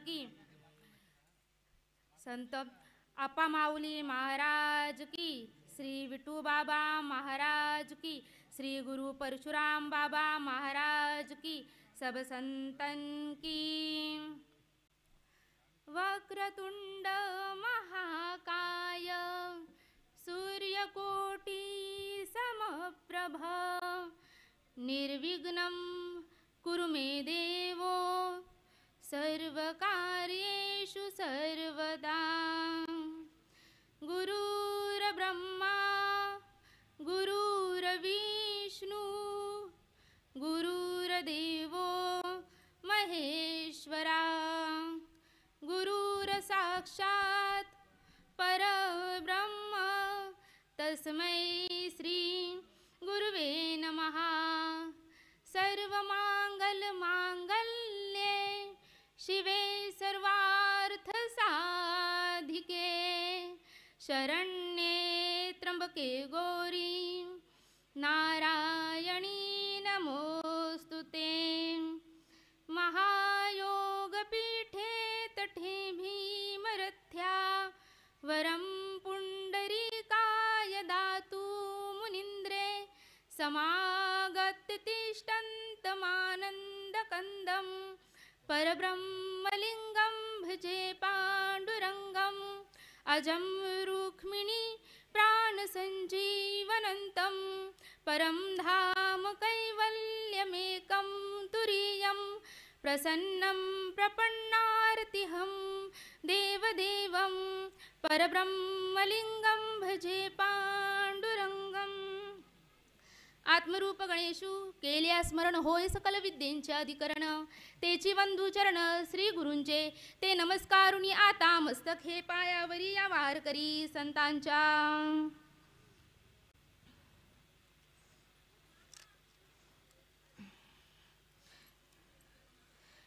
की, संत आपा माऊली महाराज की, श्री विठू बाबा महाराज की, श्री गुरु परशुराम बाबा महाराज की, सब संतन की। वक्रतुंड महाकाय सूर्यकोटि समप्रभ निर्विघ्नं कुरु मे देवो सर्वकार्येषु सर्वदा। गुरुर्ब्रह्मा गुरुर्विष्णु गुरुर्देवो महेश्वरा गुरुर्साक्षात् परब्रह्म तस्मै श्री गुरुवे नमः। सर्वमांगल्ये शिवे सर्वार्थसाधिके शरण्ये त्र्यंबके गौरी नारायणी नमोस्तुते। महायोगपीठे तटे भीमरथ्या वरं पुंडरीकाय दातु मुनीन्द्रे समागत्य तिष्ठन्तमानन्दकन्दं परब्रह्मलिङ्गं भजे पाण्डुरङ्गम् अजं रुक्मिणी प्राणसञ्जीवनन्तं परं धाम कैवल्यमेकं तुरीयं प्रसन्नं प्रपन्नार्तिहं देवदेवं परब्रह्मलिङ्गं भजे पाण्डुरङ्गम्। आत्मरूप गणेशू केल्या स्मरण होय सकल विद्येंचे अधिकरण तेची वंदुचरण श्री गुरूंचे ते नमस्कारुनी आता मस्तक हे पायावरी या वार करी संतांच्या।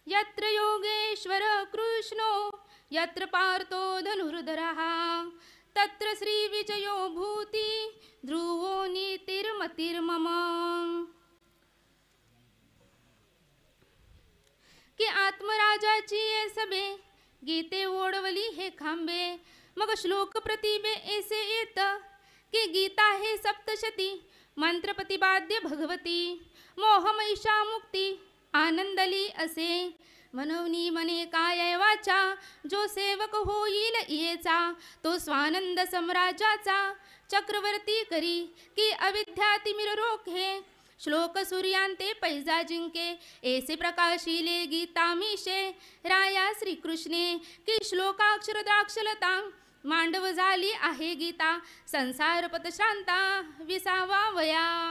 यत्र योगेश्वर कृष्णो यत्र पार्थो धनुर्धरः तत्र श्री विजयो भूति ध्रुवो नीतिर्मतिर्मम। की आत्मराजाची ये सबे गीते ओढवली हे खांबे मग श्लोक प्रतिबे ऐसे येत की गीता हे सप्तशती मंत्र प्रतिपाद्य भगवती मोहमैषा मुक्ती आनंदली असे मनवनी मने काय वाचा जो सेवक होईल येचा तो स्वानंद सम्राजाचा चक्रवर्ती करी की अविद्या तिमिर रोखे श्लोक सूर्यांते पैजा जिंके ऐसे प्रकाशिले गीता मीशे राया श्रीकृष्णे की श्लोकाक्षर द्राक्षलता मांडव झाली आहे गीता संसार पतशांता विसावा वया।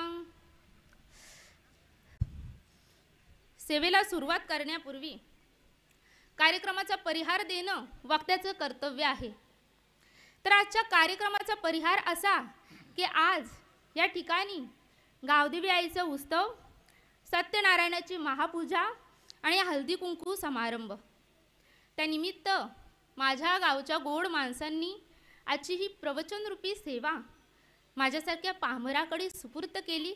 सेवेला सुरुवात करण्यापूर्वी कार्यक्रमाचा परिहार देणं वक्त्याचं कर्तव्य आहे। तर आजच्या कार्यक्रमाचा परिहार असा की आज या ठिकाणी गावदेवी आईचा उत्सव, सत्यनारायणाची महापूजा आणि हळदी कुंकू समारंभ, त्यानिमित्त माझ्या गावच्या गोड माणसांनी आजची ही प्रवचनरूपी सेवा माझ्यासारख्या पामराकडे सुपूर्त केली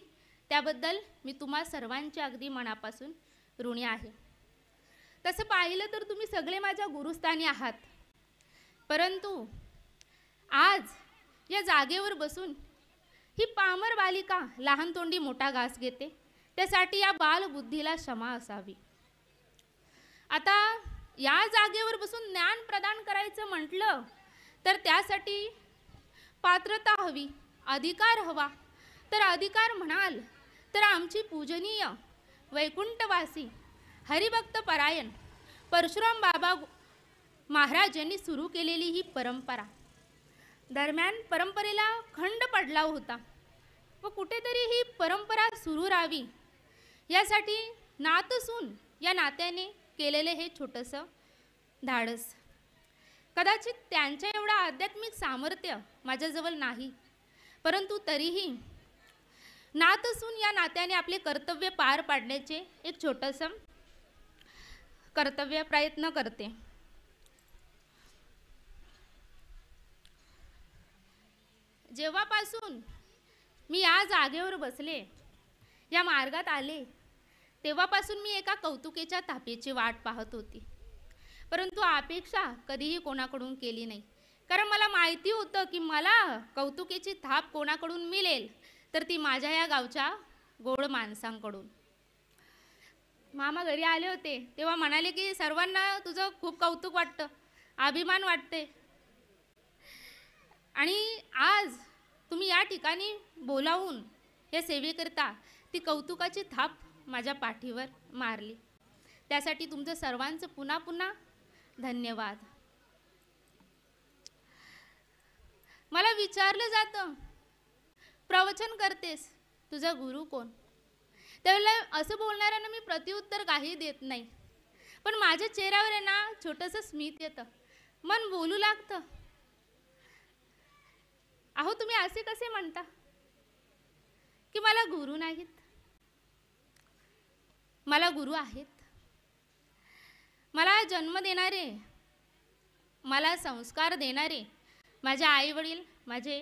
त्याबद्दल मी तुम्हा सर्वांच्या अगदी मनापासून ऋणी आहे। तसं पाहिलं तर तुम्ही सगळे माझ्या गुरुस्थानी आहात, परंतु आज या जागेवर बसून ही पामर बालिका लहान तोंडी मोठा घास घेते, त्यासाठी या बालबुद्धीला क्षमा असावी। आता या जागेवर बसून ज्ञान प्रदान करायचं म्हटलं तर त्यासाठी पात्रता हवी, अधिकार हवा। तर अधिकार म्हणाल तर आमची पूजनीय वैकुंठवासी हरिभक्त परायण परशुराम बाबा महाराज यांनी सुरू केलेली ही परंपरा, दरम्यान परंपरेला खंड पडला होता व कुठेतरी ही परंपरा सुरू राहावी यासाठी नातसून या नात्याने केलेले हे छोटंसं धाडस। कदाचित त्यांच्या एवढा आध्यात्मिक सामर्थ्य माझ्याजवळ नाही, परंतु तरीही नातसून या नात्याने आपले कर्तव्य पार पाडण्याचे एक छोटंसं कर्तव्य प्रयत्न करते। जेव्हापासून मी या जागेवर बसले, या मार्गात आले, तेव्हापासून मी एका कौतुकेच्या तापेची वाट पाहत होती, परंतु अपेक्षा कधीही कोणाकडून केली नाही, कारण मला माहिती होतं की मला कौतुकीची थाप कोणाकडून मिळेल तर ती माझ्या या गावच्या गोड माणसांकडून. मामा घरी आले होते तेव्हा म्हणाले की सर्वांना तुझं खूप कौतुक वाटतं, अभिमान वाटते, आणि आज तुम्ही या ठिकाणी बोलावून हे सेवेकरता ती कौतुकाची थाप माझ्या पाठीवर मारली. त्यासाठी तुमचं सर्वांचं पुन्हा पुन्हा धन्यवाद. मला विचारलं जातं, प्रवचन करतेस, तुझा गुरु कोण? त्यावेळेला असं बोलणाऱ्यांना मी प्रत्युत्तर काही देत नाही, पण माझ्या चेहऱ्यावर आहे ना छोटंसं स्मित येतं, मन बोलू लागतं. अहो तुम्ही असे कसे म्हणता की मला गुरु नाहीत? मला गुरु आहेत. मला जन्म देणारे, मला संस्कार देणारे माझे आई वडील, माझे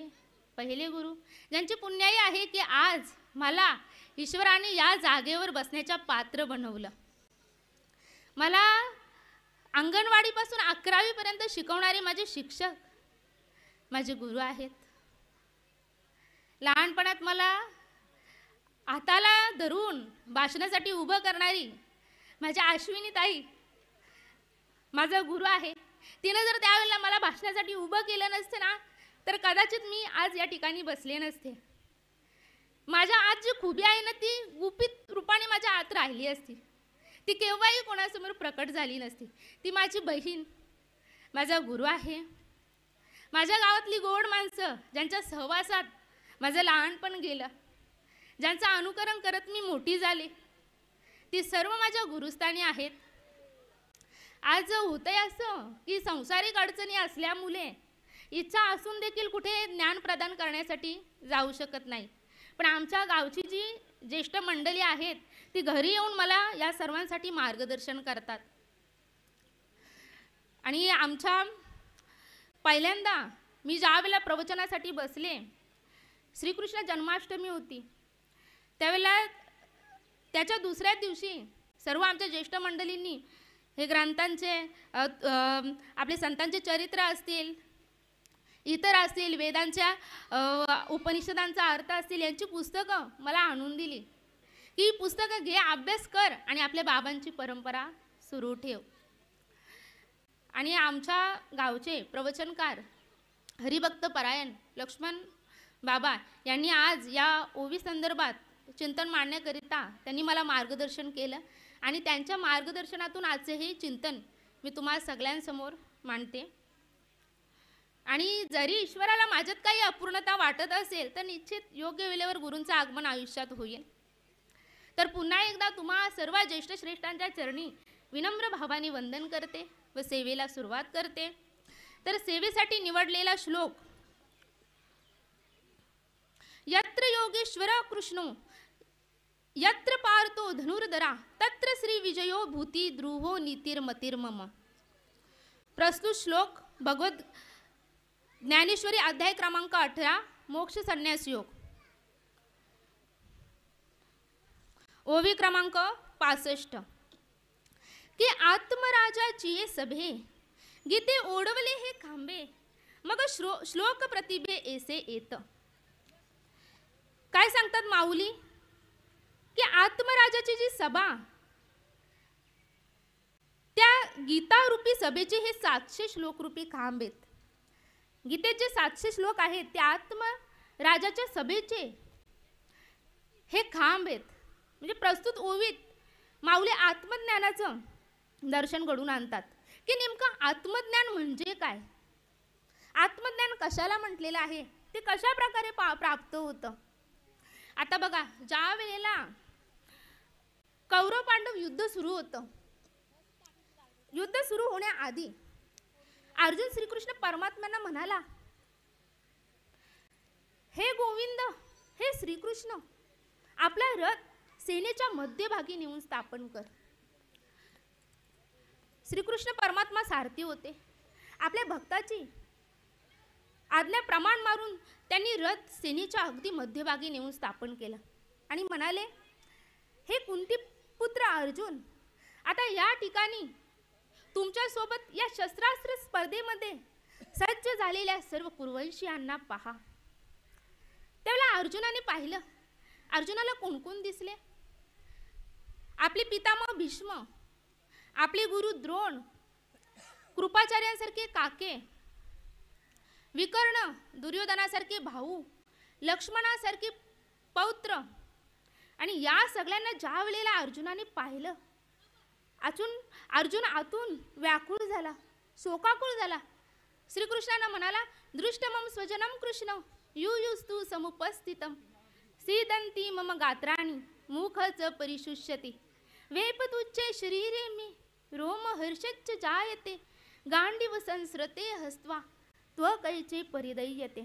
पहिले गुरु, ज्यांची पुण्याई आहे की आज मला ईश्वराने या जागेवर बसण्याच्या पात्र बनवलं. मला अंगणवाडीपासून 11वी पर्यंत शिकवणारे माझे शिक्षक माझे गुरु आहेत. लहानपणात मला हाताला धरून भाषणासाठी उभं करणारी माझ्या अश्विनी ताई माझा गुरु आहे. तिनं जर त्यावेळेला मला भाषणासाठी उभं केलं नसतं ना तर कदाचित मी आज या ठिकाणी बसले नसते. माझ्या आत जी खुबी आहे ना ती गुपित रूपाने माझ्या आत राहिली असती, ती केव्हाही कोणासमोर प्रकट झाली नसती. ती माझी बहीण माझा गुरु आहे. माझ्या गावातली गोड माणसं ज्यांच्या सहवासात माझं लहानपण गेलं, ज्यांचं अनुकरण करत मी मोठी झाले, ती सर्व माझ्या गुरुस्थानी आहेत. आज होतंय असं की संसारिक अडचणी असल्यामुळे इच्छा असून देखील कुठे ज्ञान प्रदान करण्यासाठी जाऊ शकत नाही, पण आमच्या गावची जी ज्येष्ठ मंडळी आहेत ती घरी येऊन मला या सर्वांसाठी मार्गदर्शन करतात. आणि आमच्या पहिल्यांदा मी ज्या वेळेला प्रवचनासाठी बसले, श्रीकृष्ण जन्माष्टमी होती, त्यावेळेला त्याच्या दुसऱ्या दिवशी सर्व आमच्या ज्येष्ठ मंडळींनी हे ग्रंथांचे आपले संतांचे चरित्र असतील, इतर असतील, वेदांच्या उपनिषदांचा अर्थ असतील, यांची पुस्तकं मला आणून दिली की पुस्तकं घे, अभ्यास कर आणि आपल्या बाबांची परंपरा सुरू ठेव. आणि आमच्या गावचे प्रवचनकार हरिभक्त परायण लक्ष्मण बाबा यांनी आज या ओवी संदर्भात चिंतन मांडण्याकरिता त्यांनी मला मार्गदर्शन केलं आणि त्यांच्या मार्गदर्शनातून आजचे हे चिंतन मी तुम्हाला सगळ्यांसमोर मांडते. आणि जरी ईश्वराला माझ्यात काही अपूर्णता वाटत असेल तर निश्चित योग्य वेळेवर गुरूंचं आगमन आयुष्यात होईल. तर पुन्हा एकदा तुम्हा सर्व ज्येष्ठ श्रेष्ठांच्या चरणी विनम्र भावाने वंदन करते व सेवेला सुरुवात करते. तर सेवेसाठी निवडलेला श्लोक, यत्र योगेश्वर कृष्णो यत्र पार्थो धनुर्धरा तत्र श्री विजयो भूती ध्रुवो नीतिर्मतिर्मम. प्रस्तुत श्लोक भगवत ज्ञानेश्वरी अध्याय क्रमांक 18 मोक्ष संन्यास योग, ओवी क्रमांक 65. की आत्मराजाची सभे गीते ओढवले हे खांबे मग श्लोक प्रतिभे ऐसे येत. काय सांगतात माऊली की आत्मराजाची जी सभा, त्या गीतारूपी सभेचे हे 700 श्लोकरूपी खांब आहेत. गीतेचे 700 श्लोक आहेत ते आत्मराजाच्या सभेचे हे खांब आहेत. म्हणजे प्रस्तुत ओवीत माऊली आत्मज्ञानाचं दर्शन घडून आणतात की नेमकं आत्मज्ञान म्हणजे काय, आत्मज्ञान कशाला म्हटलेलं आहे, ते कशा प्रकारे प्राप्त होतं. आता बघा, ज्या वेळेला कौरव पांडव युद्ध सुरू होतं, युद्ध सुरू होण्याआधी अर्जुन श्रीकृष्ण परमात्म्यांना म्हणाला, हे गोविंद, हे श्रीकृष्ण, आपला रथ सेनेच्या मध्यभागी नेऊन स्थापन कर. श्रीकृष्ण परमात्मा सारथी होते. आपल्या भक्ताची आज्ञा प्रमाण मारून त्यांनी रथ सेनेच्या अगदी मध्यभागी नेऊन स्थापन केलं आणि म्हणाले, हे कुंती पुत्र अर्जुन, आता या ठिकाणी तुमच्या सोबत या शस्त्रास्त्र स्पर्धेमध्ये सज्ज झालेल्या सर्व कुरुवंशीयांना पहा. त्यावेळेला अर्जुनाने पाहिलं. अर्जुनाला कोण कोण दिसले? आपले पितामह भीष्म, आपले गुरु द्रोण, कृपाचार्यांसारखे काके, विकर्ण, दुर्योधनासारखे भाऊ, लक्ष्मणासारखे पौत्र. आणि या सगळ्यांना ज्या वेळेला अर्जुनाने पाहिलं, अर्जुन आतून व्याकुळ झाला, शोकाकुळ झाला. श्रीकृष्णांना म्हणाला, दृष्टमम स्वजनम कृष्ण युयुस्तु समुपस्थितम सीदंती मम गात्राणि मुखच परिशुष्यति वेपतुच्चे शरीरे मे रोम हर्षच्च जायते गांडीव संस्रते हस्त्वा त्वकैचे परिदय्यते.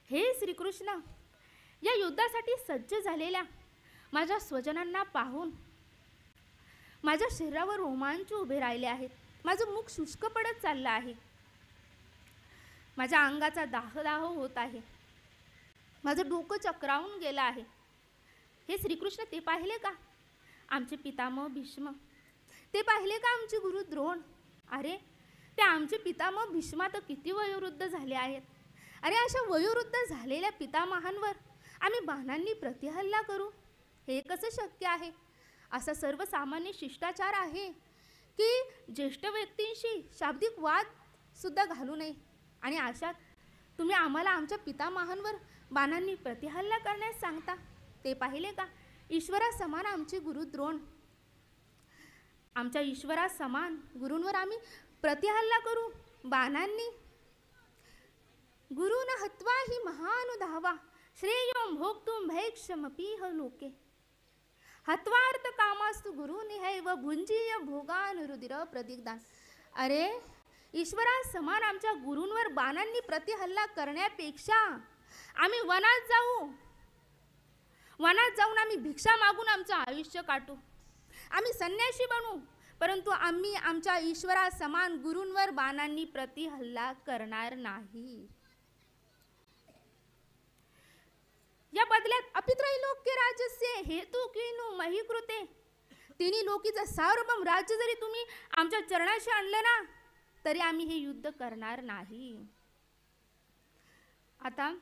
हे श्रीकृष्ण, या युद्धासाठी सज्ज झालेल्या माझ्या स्वजनांना पाहून माझ्या शरीरावर रोमांच उभे राहिले आहेत. माझं मुख शुष्क पडत चाललं आहे. माझ्या अंगाचा दाह होत आहे. माझं डोकं चक्रावून गेलं आहे. हे श्रीकृष्ण, ते पाहिले का आमचे पितामह भीष्म? ते पाहिले का आमचे गुरु द्रोण? अरे, ते आमचे पितामह भीष्म तर किती वयोवृद्ध झाले आहेत. अरे, अशा वयोवृद्ध झालेल्या पितामहांवर आम्ही बाणांनी प्रतिहल्ला करू, हे कसं शक्य आहे? असा सर्वसामान्य शिष्टाचार आहे की ज्येष्ठ व्यक्तींशी शाब्दिक वाद सुद्धा घालू नये. आणि अशात तुम्ही आम्हाला आमच्या पितामहांवर बाणांनी प्रतिहल्ला करण्यास सांगता. ते पाहिले का ईश्वरा समान आमचे गुरु द्रोण? आमच्या ईश्वरा समान गुरूंवर आम्ही प्रतिहल्ला करू बाणांनी? गुरुन हत्वा ही महानुधावा श्रेयों भोक्तुम भैक्षमपीह लोके हत्वार्थ कामास्तु गुरुनिहैव भुंजीय भोगान रुधिर प्रदिग्धान. अरे, ईश्वरा समान आमच्या गुरूंवर बाणांनी प्रतिहल्ला करण्यापेक्षा आम्ही वनात जाऊन आम्ही भिक्षा मागून आमचं आयुष्य काटू. आम्ही संन्यासी बनू, परंतु आम्ही आमच्या ईश्वरा समान गुरूंवर बाणांनी प्रतिहल्ला करणार नाही. या बदल्यात अपित्रैलोक्य राज्यस्य हेतु किनु मही कृते. तिन्ही लोकीचं सार्वभौम राज्य जरी तुम्ही आमच्या चरणाशी आणलं ना, तरी आम्ही हे युद्ध करणार नाही. आता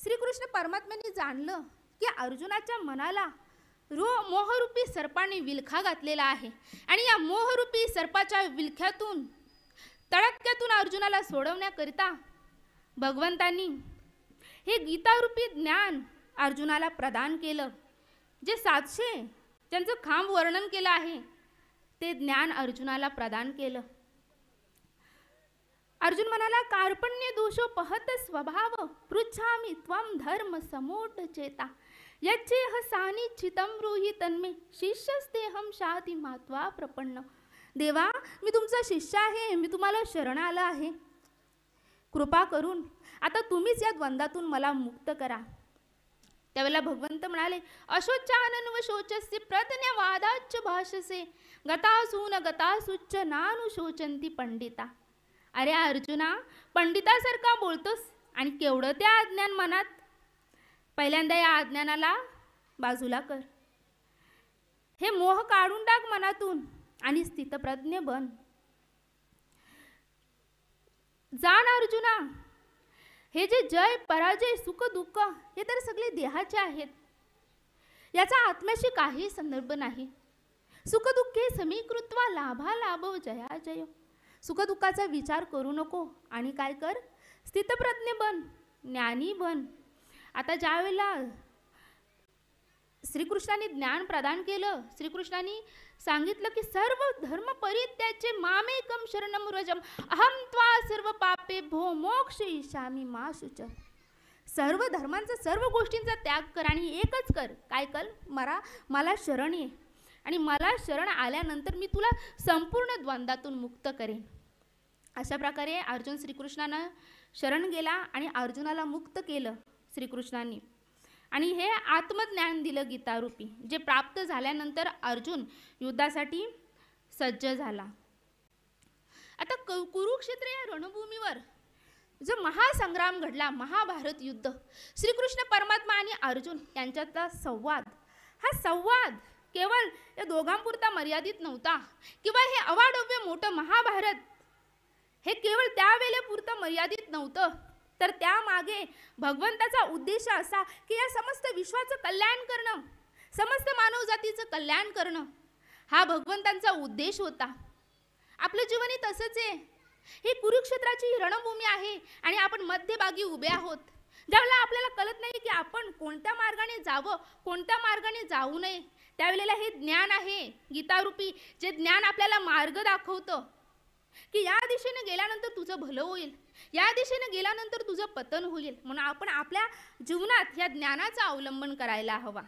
श्रीकृष्ण परमात्म्याने जाणलं की अर्जुनाच्या मनाला मोहरूपी सर्पाने विलखा घातलेला आहे. आणि या मोहरूपी सर्पाच्या विलख्यातून तडक्यातून अर्जुनाला सोडवण्याकरिता भगवंतांनी हे गीतारूपी ज्ञान अर्जुनाला प्रदान केलं. जे 700 ज्यांचं खांब वर्णन केलं आहे, ते ज्ञान अर्जुनाला प्रदान केलं. अर्जुन म्हणाला, कार्पण्य दोषोपहत स्वभाव पृच्छामि त्वं धर्म समूढ चेता यच्चेह सानिच्छितं ब्रूहि तन्मे शिष्यस्तेहं शाति मात्वा प्रपन्न. देवा, मी तुमचा शिष्य आहे, मी तुम्हाला शरण आला आहे. कृपा करून आता तुम्हीच या द्वंद्वातून मला मुक्त करा. त्यावेळेला भगवंत म्हणाले, अशोचानन्व शोचस्य प्रज्ञवादाच्च भाषसे गतासून गतासुच्च नानुशोचंती पंडिता. अरे अर्जुना, पंडितासारखा बोलतोस आणि केवढं त्या अज्ञान मनात. पहिल्यांदा या अज्ञानाला बाजूला कर. हे मोह काढून टाक मनातून आणि स्थितप्रज्ञ बन. जाण अर्जुना, हे जे जय पराजय सुख दुःख हे तर सगळे देहाचे आहेत. याचा आत्म्याशी काही संदर्भ नाही. सुख दुःखे समीकृत्वा लाभा लाभव जया जय. सुख दुःखाचा विचार करू नको आणि काय कर, स्थितप्रज्ञ बन, ज्ञानी बन. आता ज्या वेळेला श्रीकृष्णाने ज्ञान प्रदान केलं, श्रीकृष्णाने सांगितलं की सर्व धर्म परित्याज्य मामेकम शरणम व्रजम अहम त्वा सर्व पापेभ्यो मोक्षयिष्यामि मा शुच. सर्व धर्मांचा सर्व गोष्टींचा त्याग कर आणि एकच कर, काय कर, मला शरण ये आणि मला शरण आल्यानंतर मी तुला संपूर्ण द्वंद्वातून मुक्त करेन. अशा प्रकारे अर्जुन श्रीकृष्णांना शरण गेला आणि अर्जुनाला मुक्त केलं श्रीकृष्णांनी. आणि हे आत्मज्ञान दिलं गीतारूपी, जे प्राप्त झाल्यानंतर अर्जुन युद्धासाठी सज्ज झाला. आता कुरुक्षेत्र या रणभूमीवर जो महासंग्राम घडला, महाभारत युद्ध, श्रीकृष्ण परमात्मा आणि अर्जुन यांच्यातला संवाद, हा संवाद केवळ या दोघांपुरता मर्यादित नव्हता, किंवा हे अवाढव्य मोठं महाभारत हे केवळ त्यावेळेपुरतं मर्यादित नव्हतं, तर त्यामागे भगवंताचा उद्देश असा की या समस्त विश्वाचं कल्याण करणं, समस्त मानवजातीचं कल्याण करणं हा भगवंतांचा उद्देश होता. आपलं जीवनही तसंच आहे. ही कुरुक्षेत्राची रणभूमी आहे आणि आपण मध्यभागी उभे आहोत. ज्यावेळेला आपल्याला कळत नाही की आपण कोणत्या मार्गाने जावं, कोणत्या मार्गाने जाऊ नये, त्यावेळेला हे ज्ञान आहे गीतारूपी, जे ज्ञान आपल्याला मार्ग दाखवतं की या दिशेने गेल्यानंतर तुझं भलं होईल, या दिशेने गेल्यानंतर तुझं पतन होईल. म्हणून आपण आपल्या जीवनात या ज्ञानाचा अवलंबन करायला हवा.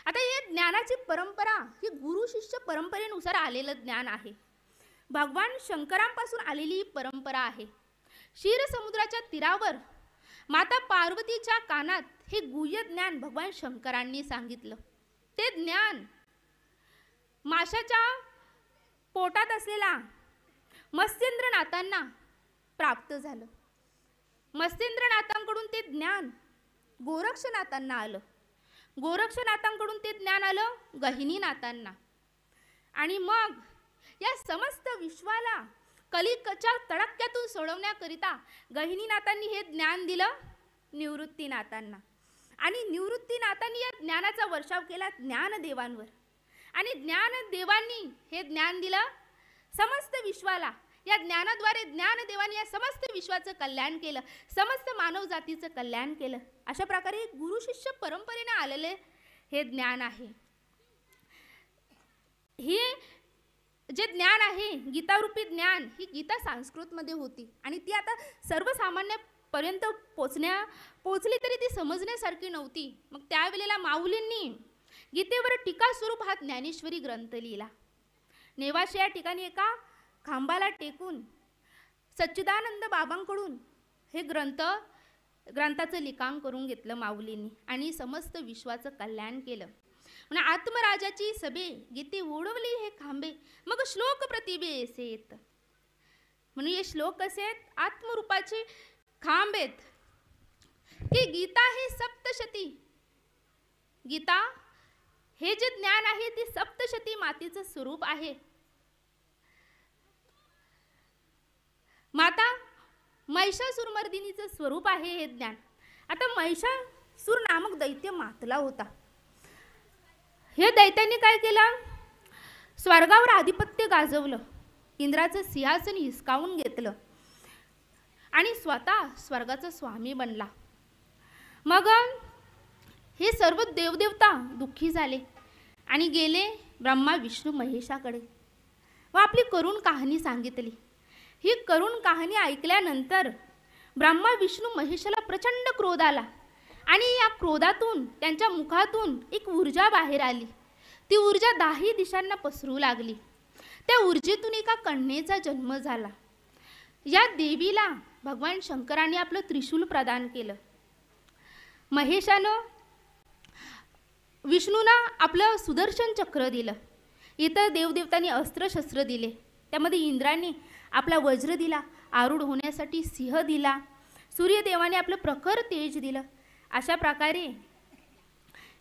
आता हे ज्ञानाची परंपरा ही गुरु शिष्य परंपरेनुसार आलेलं ज्ञान आहे. भगवान शंकरांपासून आलेली ही परंपरा आहे. क्षीर समुद्राच्या तीरावर माता पार्वतीच्या कानात हे गुह्य ज्ञान भगवान शंकरांनी सांगितलं. ते ज्ञान माशाच्या पोटात असलेला मत्स्येंद्रनाथांना प्राप्त झालं. मत्स्येंद्रनाथांकडून ते ज्ञान गोरक्षनाथांना आलं. गोरक्षनाथांकडून ते ज्ञान आलं गहिनीनाथांना. आणि मग या समस्त विश्वाला कलिकच्या तडाख्यातून सोडवण्याकरिता गहिनीनाथांनी हे ज्ञान दिलं निवृत्तीनाथांना. आणि निवृत्तीनाथांनी या ज्ञानाचा वर्षाव केला ज्ञानदेवांवर. आणि ज्ञानदेवांनी हे ज्ञान दिलं समस्त विश्वाला. या ज्ञानाद्वारे ज्ञानदेवांनी या समस्त विश्वाचं कल्याण केलं, समस्त मानव जातीचं कल्याण केलं. अशा प्रकारे गुरु शिष्य परंपरेने आलेले हे ज्ञान आहे. हे जे ज्ञान आहे गीतारूपी ज्ञान, ही गीता संस्कृतमध्ये होती आणि ती आता सर्वसामान्यपर्यंत पोचली तरी ती समजण्यासारखी नव्हती. मग त्यावेळेला माऊलींनी गीतेवर टीका स्वरूप हा ज्ञानेश्वरी ग्रंथ लिहिला. नेवासे या ठिकाणी एका खांबाला टेकून सच्चिदानंद बाबांकडून हे ग्रंथाचं लिखाण करून घेतलं माऊलींनी आणि समस्त विश्वाचं कल्याण केलं. म्हणून आत्मराजाची सभे गीते ओढवली हे खांबे, मग श्लोक प्रतिभे असे येत. म्हणून हे श्लोक कसे आहेत? आत्मरूपाचे खांब आहेत की गीता हे सप्तशती. गीता हे जे ज्ञान आहे ते सप्तशती मातेचं स्वरूप आहे. माता महिषासुरमर्दिनीचं स्वरूप आहे हे ज्ञान. आता महिषासुर नामक दैत्य मातला होता. हे दैत्याने काय केलं? स्वर्गावर आधिपत्य गाजवलं, इंद्राचं सिंहासन हिसकावून घेतलं आणि स्वतः स्वर्गाचा स्वामी बनला. मग हे सर्व देवदेवता दुःखी झाले आणि गेले ब्रह्मा विष्णू महेशाकडे व आपली करुण कहाणी सांगितली. ही करुण कहाणी ऐकल्यानंतर ब्रह्मा विष्णू महेशाला प्रचंड क्रोध आला आणि या क्रोधातून त्यांच्या मुखातून एक ऊर्जा बाहेर आली. ती ऊर्जा 10 दिशांना पसरू लागली. त्या ऊर्जेतून एका कन्येचा जन्म झाला. या देवीला भगवान शंकरांनी आपलं त्रिशूल प्रदान केलं. महेशानं विष्णूंना आपलं सुदर्शन चक्र दिलं. इतर देवदेवतांनी अस्त्रशस्त्र दिले. त्यामध्ये इंद्राने आपला वज्र दिला, आरूढ होण्यासाठी सिंह दिला, सूर्यदेवाने आपलं प्रखर तेज दिलं. अशा प्रकारे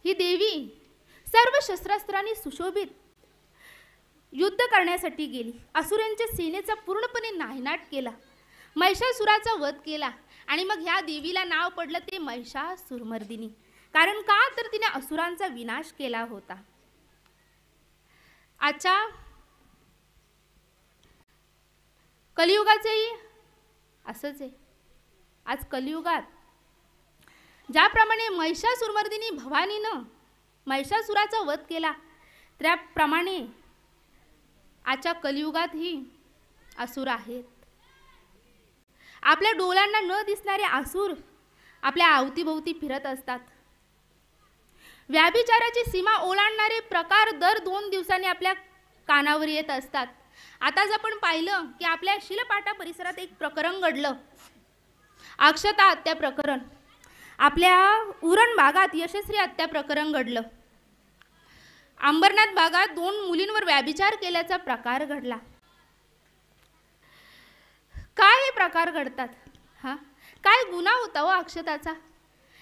ही देवी सर्व शस्त्रास्त्रांनी सुशोभित युद्ध करण्यासाठी गेली. असुरांच्या सेनेचा पूर्णपणे नायनाट केला, महिषासुराचा वध केला आणि मग ह्या देवीला नाव पडलं ते महिषासुरमर्दिनी. कारण का? तर तिने असुरांचा विनाश केला होता. आजच्या कलियुगाचंही असंच आहे. आज कलियुगात ज्याप्रमाणे महिषासुरमर्दिनी भवानीनं महिषासुराचा वध केला, त्याप्रमाणे आजच्या कलियुगातही असुर आहेत. आपल्या डोळ्यांना न दिसणारे असुर आपल्या अवतीभोवती फिरत असतात. व्याभिचाराची सीमा ओलांडणारे प्रकार दर 2 दिवसांनी आपल्या कानावर येत असतात. आताच आपण पाहिलं की आपल्या शिलपाटा परिसरात एक प्रकरण घडलं, अक्षता हत्या प्रकरण. आपल्या उरण भागात यशस्वी हत्या प्रकरण घडलं. अंबरनाथ भागात 2 मुलींवर व्याभिचार केल्याचा प्रकार घडला. काय हे प्रकार घडतात? काय गुन्हा होता हो अक्षताचा?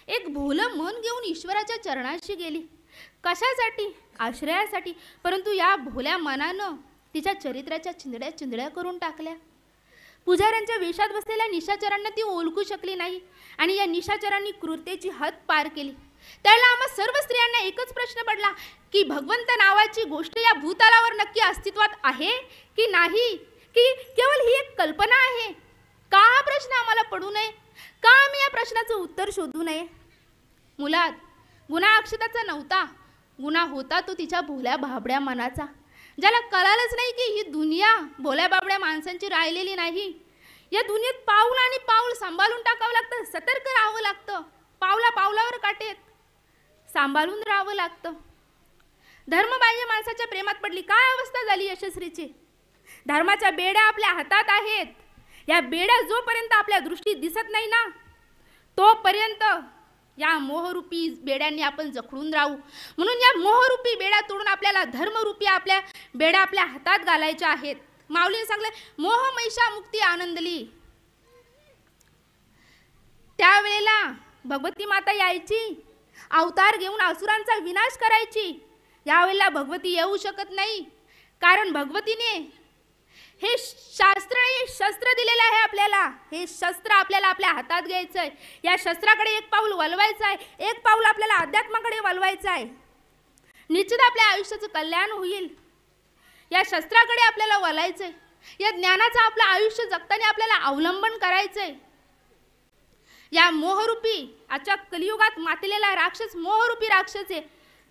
एक भोलं मन घेऊन ईश्वराच्या चरणाशी गेली. कशासाठी? आश्रयासाठी. परंतु या भोल्या मनानं तिच्या चरित्राच्या चिंधड्या चिंधड्या करून टाकल्या. पुजाऱ्यांच्या वेशात बसलेल्या निशाचरांना ती ओळखू शकली नाही आणि या निशाचरांनी क्रूरतेची हद पार केली. त्याला आम्हा सर्व स्त्रियांना एकच प्रश्न पडला की भगवंत नावाची गोष्ट या भूतलावर नक्की अस्तित्वात आहे की नाही, की केवळ ही एक कल्पना आहे? का हा प्रश्न आम्हाला पडू नये? का आम्ही या प्रश्नाचं उत्तर शोधू नये? मुलात गुन्हा अक्षताचा नव्हता, गुन्हा होता तो तिच्या भोल्या भाबड्या मनाचा, ज्याला कळालंच नाही की ही दुनिया भोल्या बाबड्या माणसांची राहिलेली नाही. या दुनियेत पाऊल आणि पाऊल सांभाळून टाकावं लागतं, सतर्क राहावं लागतं, पावला पावलावर काटेत सांभाळून राहावं लागतं. धर्मबाह्य माणसाच्या प्रेमात पडली. काय अवस्था झाली यशस्वीची? धर्माच्या बेड्या आपल्या हातात आहेत. या बेड्या जोपर्यंत आपल्या दृष्टीत दिसत नाही ना, तोपर्यंत या मोहरूपी बेड्यांनी आपण जखडून राहू. म्हणून या मोहरूपी बेड्या तोडून आपल्याला धर्मरूपी आपल्या बेड्या आपल्या हातात घालायच्या आहेत. माऊलीने सांगले, मोह मैषा मुक्ती आनंदली. त्यावेळेला भगवती माता यायची, अवतार घेऊन असुरांचा विनाश करायची. यावेळेला भगवती येऊ शकत नाही, कारण भगवतीने हे शास्त्र हे शस्त्र दिलेलं आहे आपल्याला. हे शस्त्र आपल्याला आपल्या हातात घ्यायचं आहे. या शस्त्राकडे एक पाऊल वळवायचं आहे, एक पाऊल आपल्याला अध्यात्माकडे वळवायचं आहे. निश्चित आपल्या आयुष्याचं कल्याण होईल. या शस्त्राकडे आपल्याला वळायचं आहे. या ज्ञानाचं आपलं आयुष्य जगताना आपल्याला अवलंबन करायचं आहे. या मोहरूपी आजच्या कलियुगात मातलेला राक्षस मोहरूपी राक्षस आहे.